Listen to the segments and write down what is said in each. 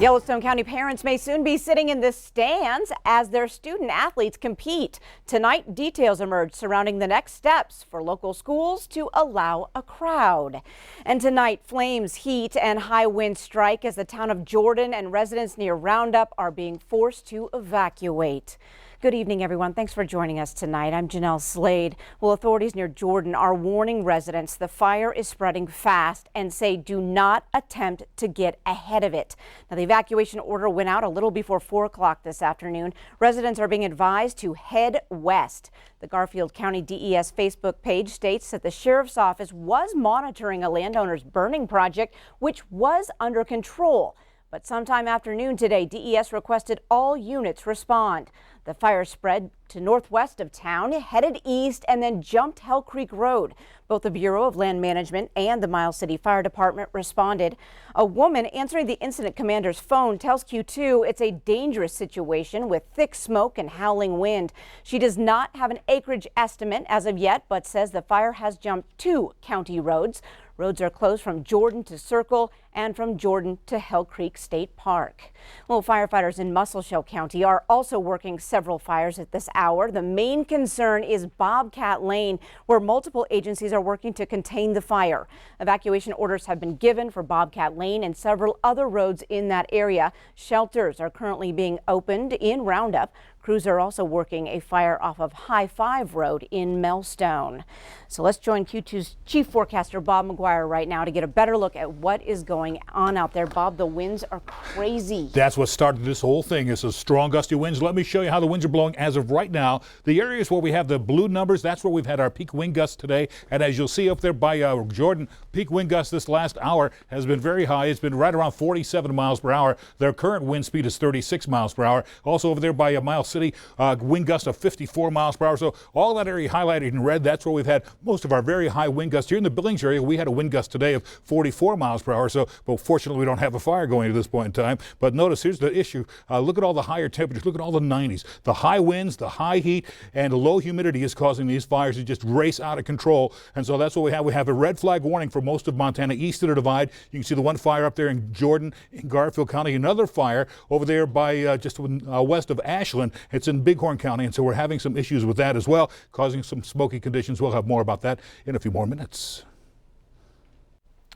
Yellowstone County parents may soon be sitting in the stands as their student athletes compete. Tonight, details emerge surrounding the next steps for local schools to allow a crowd. And tonight, flames, heat, and high winds strike as the town of Jordan and residents near Roundup are being forced to evacuate. Good evening, everyone. Thanks for joining us tonight. I'm Jeanelle Slade. Well, authorities near Jordan are warning residents the fire is spreading fast and say do not attempt to get ahead of it. Now, the evacuation order went out a little before 4 o'clock this afternoon. Residents are being advised to head west. The Garfield County DES Facebook page states that the sheriff's office was monitoring a landowner's burning project, which was under control. But sometime afternoon today, DES requested all units respond. The fire spread to northwest of town, headed east, and then jumped Hell Creek Road. Both the Bureau of Land Management and the Miles City Fire Department responded. A woman answering the incident commander's phone tells Q2 it's a dangerous situation with thick smoke and howling wind. She does not have an acreage estimate as of yet, but says the fire has jumped 2 county roads. Roads are closed from Jordan to Circle and from Jordan to Hell Creek State Park. Well, firefighters in Muscle County are also working several fires at this hour. The main concern is Bobcat Lane, where multiple agencies are working to contain the fire. Evacuation orders have been given for Bobcat Lane and several other roads in that area. Shelters are currently being opened in Roundup. Crews are also working a fire off of High 5 Road in Melstone. So let's join Q2's chief forecaster Bob McGuire right now to get a better look at what is going on out there. Bob, the winds are crazy. That's what started this whole thing, is those strong gusty winds. Let me show you how the winds are blowing as of right now. The areas where we have the blue numbers, that's where we've had our peak wind gusts today. And as you'll see up there by Jordan, peak wind gust this last hour has been very high. It's been right around 47 miles per hour. Their current wind speed is 36 miles per hour. Also over there by Miles City, wind gust of 54 miles per hour. So all that area highlighted in red, that's where we've had most of our very high wind gusts. Here in the Billings area, we had a wind gust today of 44 miles per hour. So, but fortunately, we don't have a fire going at this point in time. But notice, here's the issue. Look at all the higher temperatures. Look at all the 90s. The high winds, the high heat, and the low humidity is causing these fires to just race out of control. And so that's what we have. We have a red flag warning for most of Montana east of the divide. You can see the one fire up there in Jordan, in Garfield County. Another fire over there by just west of Ashland. It's in Bighorn County, and so we're having some issues with that as well, causing some smoky conditions. We'll have more about that in a few more minutes.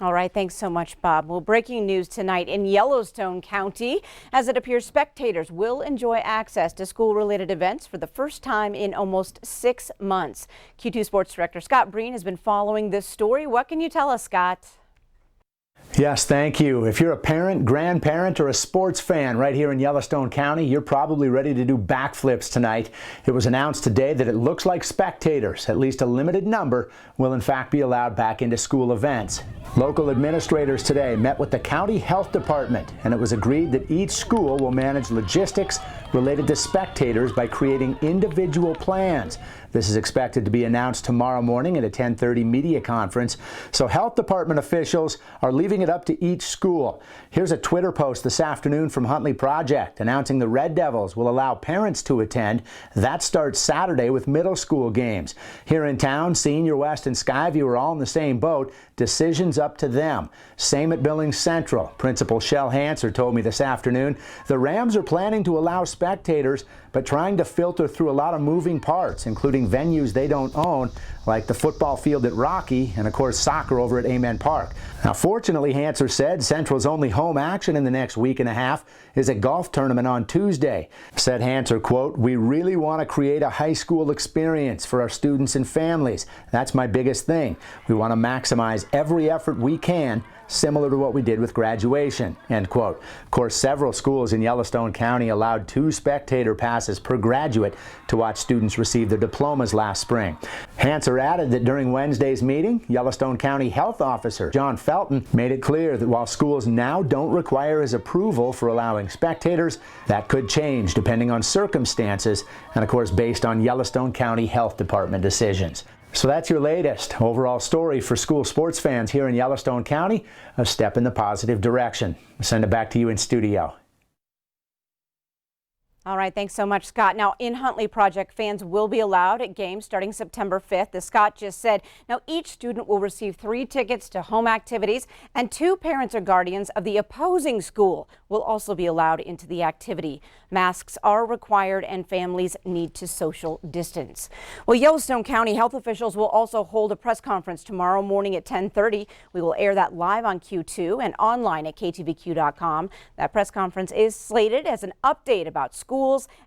All right, thanks so much, Bob. Well, breaking news tonight in Yellowstone County, as it appears spectators will enjoy access to school-related events for the first time in almost 6 months. Q2 Sports Director Scott Breen has been following this story. What can you tell us, Scott? Yes, thank you. If you're a parent, grandparent, or a sports fan right here in Yellowstone County, you're probably ready to do backflips tonight. It was announced today that it looks like spectators, at least a limited number, will in fact be allowed back into school events. Local administrators today met with the county health department, and it was agreed that each school will manage logistics related to spectators by creating individual plans. This is expected to be announced tomorrow morning at a 10:30 media conference. So health department officials are leaving it up to each school. Here's a Twitter post this afternoon from Huntley Project announcing the Red Devils will allow parents to attend. That starts Saturday with middle school games. Here in town, Senior West and Skyview are all in the same boat. Decisions up to them. Same at Billings Central. Principal Shell Hanser told me this afternoon the Rams are planning to allow spectators, but trying to filter through a lot of moving parts, including venues they don't own, like the football field at Rocky and, of course, soccer over at Amen Park. Now, fortunately, Hanser said Central's only home action in the next week and a half is a golf tournament on Tuesday. Said Hanser, quote, "We really want to create a high school experience for our students and families. That's my biggest thing. We want to maximize every effort we can, similar to what we did with graduation," end quote. Of course, several schools in Yellowstone County allowed 2 spectator passes per graduate to watch students receive their diplomas last spring. Hanser added that during Wednesday's meeting, Yellowstone County Health Officer John Felton made it clear that while schools now don't require his approval for allowing spectators, that could change depending on circumstances and, of course, based on Yellowstone County Health Department decisions. So that's your latest overall story for school sports fans here in Yellowstone County, a step in the positive direction. I'll send it back to you in studio. All right, thanks so much, Scott. Now, in Huntley Project, fans will be allowed at games starting September 5th. As Scott just said, now each student will receive 3 tickets to home activities, and 2 parents or guardians of the opposing school will also be allowed into the activity. Masks are required and families need to social distance. Well, Yellowstone County health officials will also hold a press conference tomorrow morning at 10:30. We will air that live on Q2 and online at ktvq.com. That press conference is slated as an update about schools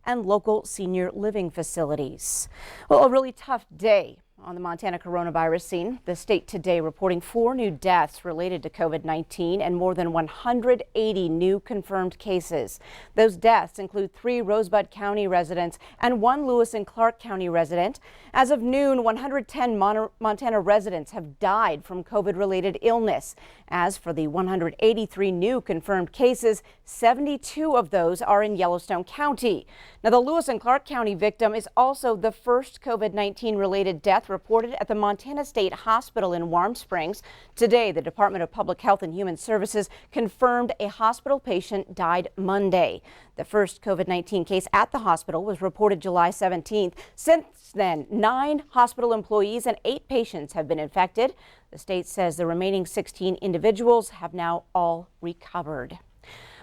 and local senior living facilities. Well, a really tough day on the Montana coronavirus scene. The state today reporting 4 new deaths related to COVID-19 and more than 180 new confirmed cases. Those deaths include 3 Rosebud County residents and 1 Lewis and Clark County resident. As of noon, 110 Montana residents have died from COVID-related illness. As for the 183 new confirmed cases, 72 of those are in Yellowstone County. Now, the Lewis and Clark County victim is also the first COVID-19 related death reported at the Montana State Hospital in Warm Springs. Today, the Department of Public Health and Human Services confirmed a hospital patient died Monday. The first COVID-19 case at the hospital was reported July 17th. Since then, 9 hospital employees and 8 patients have been infected. The state says the remaining 16 individuals have now all recovered.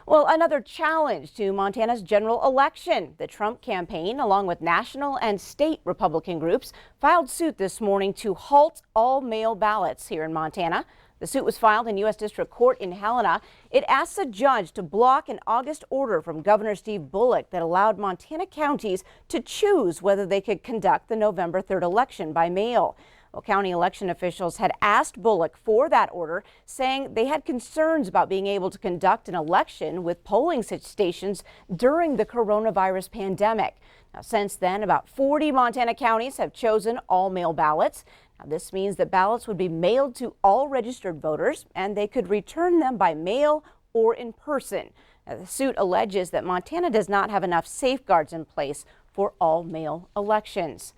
Well, another challenge to Montana's general election. The Trump campaign, along with national and state Republican groups, filed suit this morning to halt all mail ballots here in Montana. The suit was filed in U.S. District Court in Helena. It asks a judge to block an August order from Governor Steve Bullock that allowed Montana counties to choose whether they could conduct the November 3rd election by mail. Well, county election officials had asked Bullock for that order, saying they had concerns about being able to conduct an election with polling stations during the coronavirus pandemic. Now, since then, about 40 Montana counties have chosen all mail ballots. Now, this means that ballots would be mailed to all registered voters and they could return them by mail or in person. Now, the suit alleges that Montana does not have enough safeguards in place for all mail elections.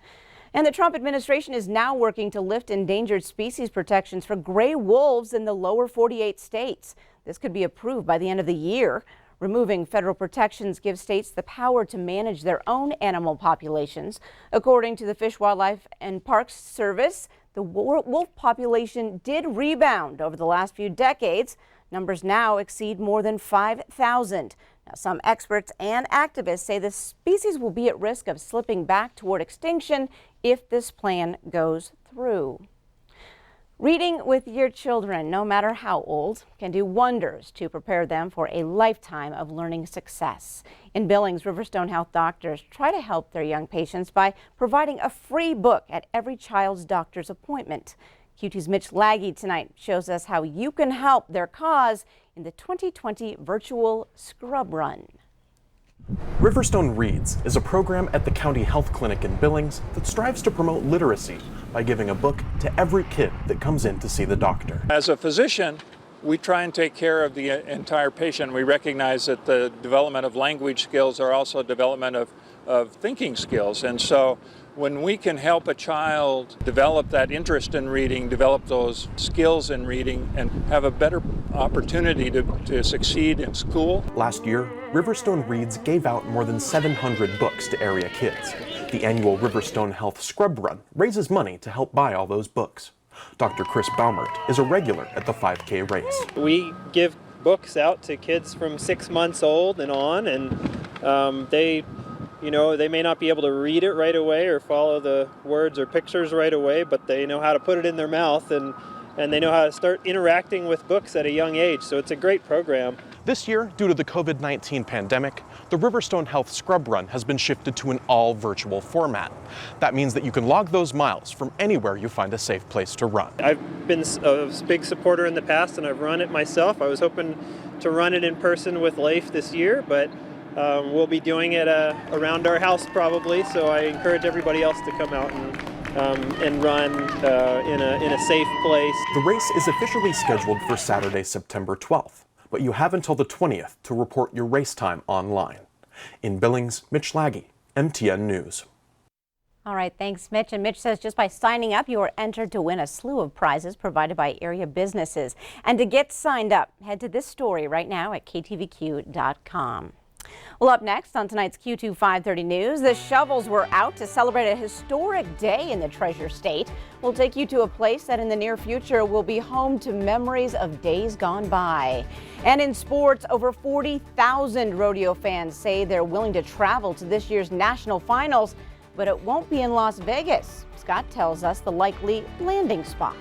And the Trump administration is now working to lift endangered species protections for gray wolves in the lower 48 states. This could be approved by the end of the year. Removing federal protections gives states the power to manage their own animal populations. According to the Fish, Wildlife and Parks Service, the wolf population did rebound over the last few decades. Numbers now exceed more than 5,000. Now, some experts and activists say the species will be at risk of slipping back toward extinction if this plan goes through. Reading with your children, no matter how old, can do wonders to prepare them for a lifetime of learning success. In Billings, Riverstone Health doctors try to help their young patients by providing a free book at every child's doctor's appointment. QT's Mitch Slade tonight shows us how you can help their cause in the 2020 virtual scrub run. Riverstone Reads is a program at the County Health Clinic in Billings that strives to promote literacy by giving a book to every kid that comes in to see the doctor. As a physician, we try and take care of the entire patient. We recognize that the development of language skills are also development of thinking skills. And so when we can help a child develop that interest in reading, develop those skills in reading, and have a better opportunity to succeed in school. Last year, Riverstone Reads gave out more than 700 books to area kids. The annual Riverstone Health Scrub Run raises money to help buy all those books. Dr. Chris Baumert is a regular at the 5K race. We give books out to kids from 6 months old and on, and they may not be able to read it right away or follow the words or pictures right away, but they know how to put it in their mouth and they know how to start interacting with books at a young age. So it's a great program. This year, due to the COVID-19 pandemic, the Riverstone Health Scrub Run has been shifted to an all-virtual format. That means that you can log those miles from anywhere you find a safe place to run. I've been a big supporter in the past and I've run it myself. I was hoping to run it in person with Leif this year, but we'll be doing it around our house probably, so I encourage everybody else to come out and run in a safe place. The race is officially scheduled for Saturday, September 12th, but you have until the 20th to report your race time online. In Billings, Mitch Slade, MTN News. All right, thanks, Mitch. And Mitch says just by signing up, you are entered to win a slew of prizes provided by area businesses. And to get signed up, head to this story right now at ktvq.com. Well, up next on tonight's Q2 530 News, the shovels were out to celebrate a historic day in the Treasure State. We'll take you to a place that in the near future will be home to memories of days gone by. And in sports, over 40,000 rodeo fans say they're willing to travel to this year's national finals, but it won't be in Las Vegas. Scott tells us the likely landing spot.